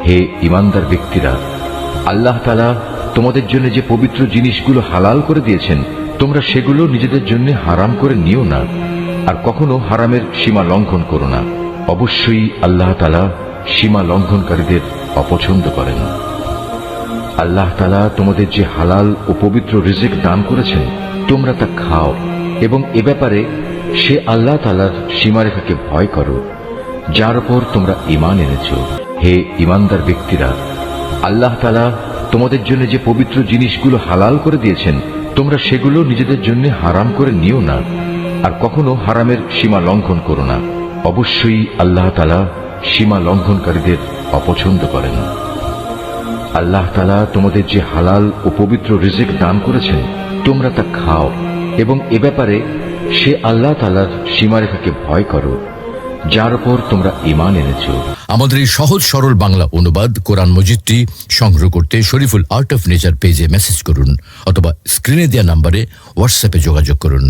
হে ঈমানদার ব্যক্তিরা, আল্লাহ তাআলা তোমাদের জন্য যে পবিত্র জিনিসগুলো হালাল করে দিয়েছেন তোমরা সেগুলো নিজেদের জন্য হারাম করে নিও না, আর কখনো হারামের সীমা লঙ্ঘন করো না। অবশ্যই আল্লাহ তাআলা সীমা লঙ্ঘনকারীদের অপছন্দ করেন। আল্লাহ তাআলা তোমাদের যে হালাল ও পবিত্র রিজিক দান করেছেন তোমরা তা খাও, এবং এ ব্যাপারে সে আল্লাহ তাআলার সীমারেখাকে ভয় করো যার উপর তোমরা ঈমান এনেছো। হে ঈমানদার ব্যক্তিরা, আল্লাহ তাআলা তোমাদের জন্য যে পবিত্র জিনিসগুলো হালাল করে দিয়েছেন তোমরা সেগুলো নিজেদের জন্য হারাম করে নিও না, আর কখনো হারামের সীমা লঙ্ঘন করো না। অবশ্যই আল্লাহ তাআলা সীমা লঙ্ঘনকারীদের অপছন্দ করেন। আল্লাহ তাআলা তোমাদের যে হালাল ও পবিত্র রিজিক দান করেছেন তোমরা তা খাও, এবং এ ব্যাপারে সে আল্লাহ তাআলার সীমারেখাকে ভয় করো যার উপর তোমরা ঈমান এনেছো। আমাদের এই সহজ সরল বাংলা অনুবাদ কোরআন মজিদটি সংগ্রহ করতে শরীফুল আর্ট অফ নেচার পেজে মেসেজ করুন অথবা স্ক্রিনে দেওয়া নম্বরে হোয়াটসঅ্যাপে যোগাযোগ করুন।